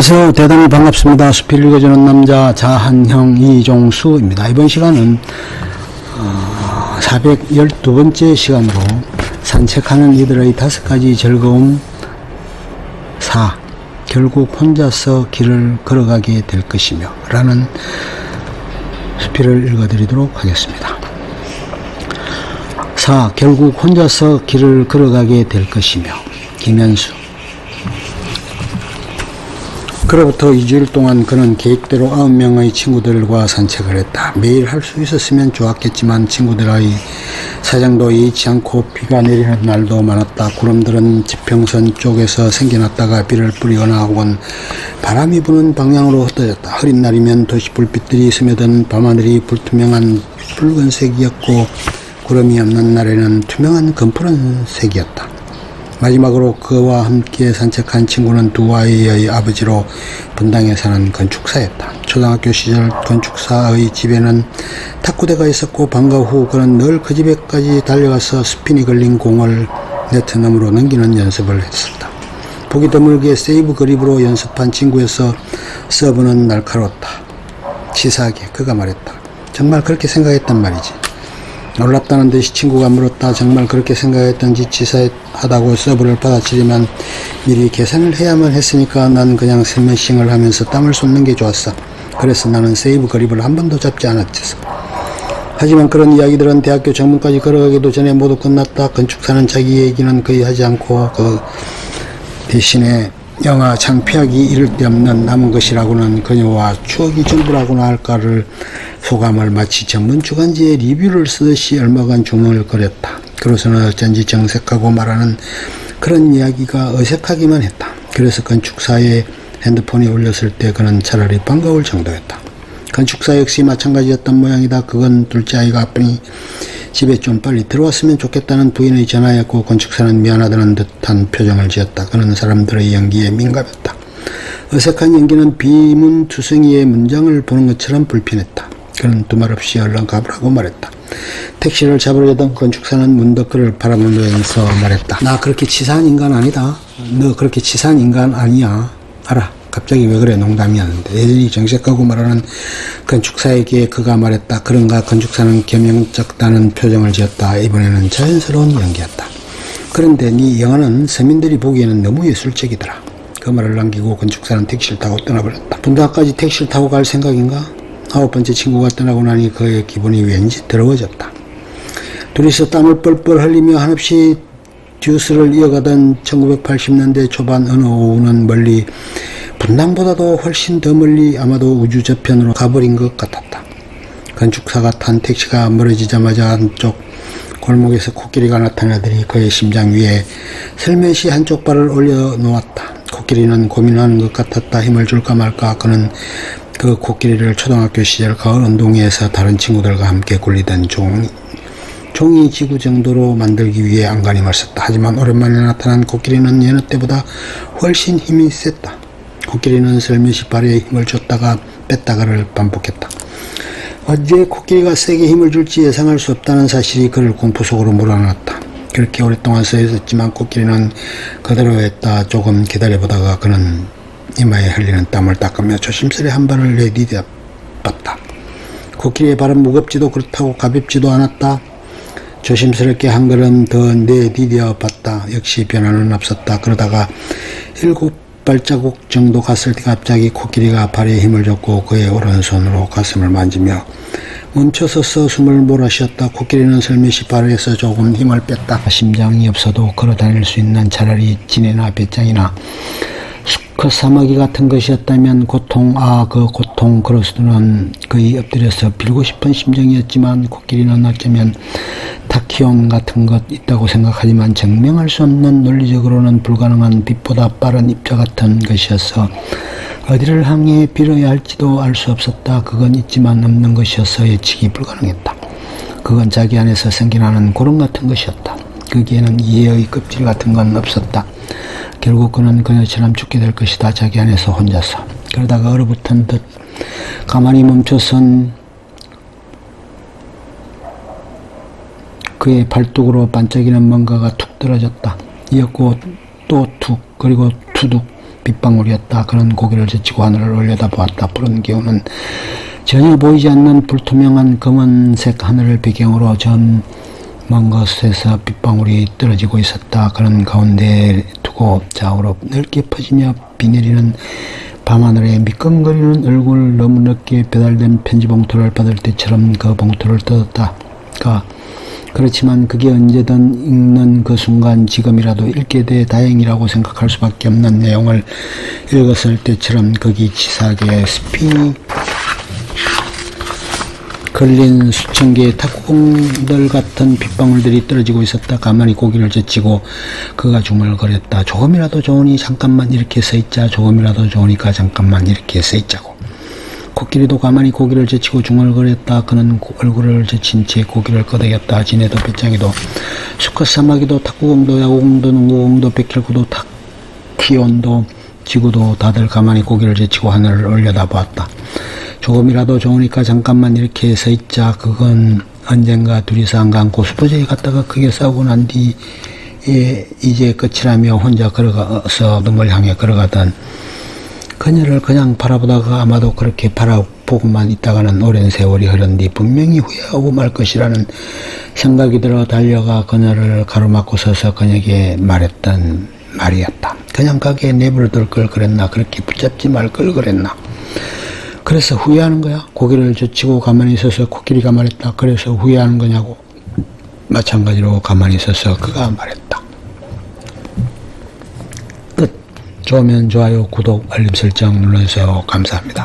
안녕하세요. 대단히 반갑습니다. 숲을 읽어주는 남자 자한형 이종수입니다. 이번 시간은 412번째 시간으로 산책하는 이들의 5가지 즐거움 4. 결국 혼자서 길을 걸어가게 될 것이며 라는 수필을 읽어드리도록 하겠습니다. 4. 결국 혼자서 길을 걸어가게 될 것이며. 김현수. 그로부터 2주일 동안 그는 계획대로 9명의 친구들과 산책을 했다. 매일 할 수 있었으면 좋았겠지만 친구들의 사정도 예의치 않고 비가 내리는 날도 많았다. 구름들은 지평선 쪽에서 생겨났다가 비를 뿌리거나 혹은 바람이 부는 방향으로 흩어졌다. 흐린 날이면 도시 불빛들이 스며든 밤하늘이 불투명한 붉은색이었고 구름이 없는 날에는 투명한 금푸른색이었다. 마지막으로 그와 함께 산책한 친구는 두 아이의 아버지로 분당에 사는 건축사였다. 초등학교 시절 건축사의 집에는 탁구대가 있었고 방과 후 그는 늘 그 집에까지 달려가서 스핀이 걸린 공을 네트 너머로 넘기는 연습을 했었다. 보기 드물게 세이브 그립으로 연습한 친구여서 서브는 날카로웠다. 치사하게 그가 말했다. 정말 그렇게 생각했단 말이지. 놀랍다는 듯이 친구가 물었다. 정말 그렇게 생각했던지 치사하다고 서브를 받아치려면 미리 계산을 해야만 했으니까 난 그냥 스매싱을 하면서 땀을 쏟는 게 좋았어. 그래서 나는 세이브 그립을 한 번도 잡지 않았지. 하지만 그런 이야기들은 대학교 정문까지 걸어가기도 전에 모두 끝났다. 건축사는 자기 얘기는 거의 하지 않고 그 대신에 영화 창피하기 이를 데 없는 남은 것이라고는 그녀와 추억이 전부라고나 할까를 소감을 마치 전문 주간지에 리뷰를 쓰듯이 얼마간 주문을 거렸다. 그로서는 어쩐지 정색하고 말하는 그런 이야기가 어색하기만 했다. 그래서 건축사의 핸드폰이 울렸을 때 그는 차라리 반가울 정도였다. 건축사 역시 마찬가지였던 모양이다. 그건 둘째 아이가 아프니 집에 좀 빨리 들어왔으면 좋겠다는 부인의 전화였고 건축사는 미안하다는 듯한 표정을 지었다. 그는 사람들의 연기에 민감했다. 어색한 연기는 비문투성이의 문장을 보는 것처럼 불편했다. 그는 두말 없이 얼른 가보라고 말했다. 택시를 잡으려던 건축사는 문득 그를 바라보면서 말했다. 나 그렇게 치사한 인간 아니다. 너 그렇게 치사한 인간 아니야. 알아. 갑자기 왜 그래? 농담이었는데. 여전히 정색하고 말하는 건축사에게 그가 말했다. 그런가? 건축사는 겸연쩍다는 표정을 지었다. 이번에는 자연스러운 연기였다. 그런데 네 영화는 서민들이 보기에는 너무 예술적이더라. 그 말을 남기고 건축사는 택시를 타고 떠나버렸다. 분당까지 택시를 타고 갈 생각인가? 9번째 친구가 떠나고 나니 그의 기분이 왠지 더러워졌다. 둘이서 땀을 뻘뻘 흘리며 한없이 듀스를 이어가던 1980년대 초반 어느 오후는 멀리 분당보다도 훨씬 더 멀리 아마도 우주 저편으로 가버린 것 같았다. 건축사가 탄 택시가 멀어지자마자 한쪽 골목에서 코끼리가 나타나더니 그의 심장 위에 슬며시 한쪽 발을 올려놓았다. 코끼리는 고민하는 것 같았다. 힘을 줄까 말까. 그는 그 코끼리를 초등학교 시절 가을 운동회에서 다른 친구들과 함께 굴리던 종이 지구 정도로 만들기 위해 안간힘을 썼다. 하지만 오랜만에 나타난 코끼리는 여느 때보다 훨씬 힘이 셌다. 코끼리는 슬며시 발에 힘을 줬다가 뺐다가를 반복했다. 언제 코끼리가 세게 힘을 줄지 예상할 수 없다는 사실이 그를 공포 속으로 몰아넣었다. 그렇게 오랫동안 서 있었지만 코끼리는 그대로 했다. 조금 기다려보다가 그는 이마에 흘리는 땀을 닦으며 조심스레 한 발을 내디뎌봤다. 코끼리의 발은 무겁지도 그렇다고 가볍지도 않았다. 조심스럽게 한 걸음 더 내디뎌봤다. 역시 변화는 없었다. 그러다가 7발자국 정도 갔을 때 갑자기 코끼리가 발에 힘을 줬고 그의 오른손으로 가슴을 만지며 멈춰서서 숨을 몰아쉬었다. 코끼리는 슬며시 발에서 조금 힘을 뺐다. 심장이 없어도 걸어다닐 수 있는 차라리 진해나 배짱이나 수컷 사마귀 같은 것이었다면 그 고통 그로서는 거의 엎드려서 빌고 싶은 심정이었지만 코끼리는 어쩌면 타키온 같은 것 있다고 생각하지만 증명할 수 없는 논리적으로는 불가능한 빛보다 빠른 입자 같은 것이어서 어디를 향해 빌어야 할지도 알 수 없었다. 그건 있지만 없는 것이어서 예측이 불가능했다. 그건 자기 안에서 생겨나는 구름 같은 것이었다. 거기에는 이해의 껍질 같은 건 없었다. 결국 그는 그녀처럼 죽게 될 것이다. 자기 안에서 혼자서. 그러다가 얼어붙은 듯 가만히 멈춰선 그의 발뚝으로 반짝이는 뭔가가 툭 떨어졌다. 이었고 또 툭 그리고 투둑 빗방울이었다. 그는 고개를 젖히고 하늘을 올려다보았다. 푸른 기운은 전혀 보이지 않는 불투명한 검은색 하늘을 배경으로 먼 곳에서 빗방울이 떨어지고 있었다. 그는 가운데에 두고 좌우로 넓게 퍼지며 비 내리는 밤하늘에 미끈거리는 얼굴, 너무 늦게 배달된 편지 봉투를 받을 때처럼 그 봉투를 뜯었다. 그렇지만 그게 언제든 읽는 그 순간 지금이라도 읽게 돼 다행이라고 생각할 수밖에 없는 내용을 읽었을 때처럼 거기 치사하게 스피 걸린 수천 개의 탁구공들 같은 빗방울들이 떨어지고 있었다. 가만히 고개를 젖히고 그가 중얼거렸다. 조금이라도 좋으니 잠깐만 이렇게 서있자. 조금이라도 좋으니까 잠깐만 이렇게 서있자고. 코끼리도 가만히 고개를 젖히고 중얼거렸다. 그는 얼굴을 젖힌 채 고개를 끄덕였다. 지네도 배짱이도 수컷 사마귀도 탁구공도 야구공도 농구공도 백혈구도 탁키온도 지구도 다들 가만히 고개를 젖히고 하늘을 올려다보았다. 조금이라도 좋으니까 잠깐만 이렇게 서있자. 그건 언젠가 둘이서 한강 고수부지에 갔다가 크게 싸우고 난 뒤에 이제 끝이라며 혼자 걸어가서 눈물 향해 걸어가던 그녀를 그냥 바라보다가 아마도 그렇게 바라보고만 있다가는 오랜 세월이 흐른 뒤 분명히 후회하고 말 것이라는 생각이 들어 달려가 그녀를 가로막고 서서 그녀에게 말했던 말이었다. 그냥 가게에 내버려둘 걸 그랬나? 그렇게 붙잡지 말 걸 그랬나? 그래서 후회하는 거야? 고개를 젖히고 가만히 서서 코끼리가 말했다. 그래서 후회하는 거냐고? 마찬가지로 가만히 서서 그가 말했다. 끝. 좋으면 좋아요, 구독, 알림 설정 눌러주세요. 감사합니다.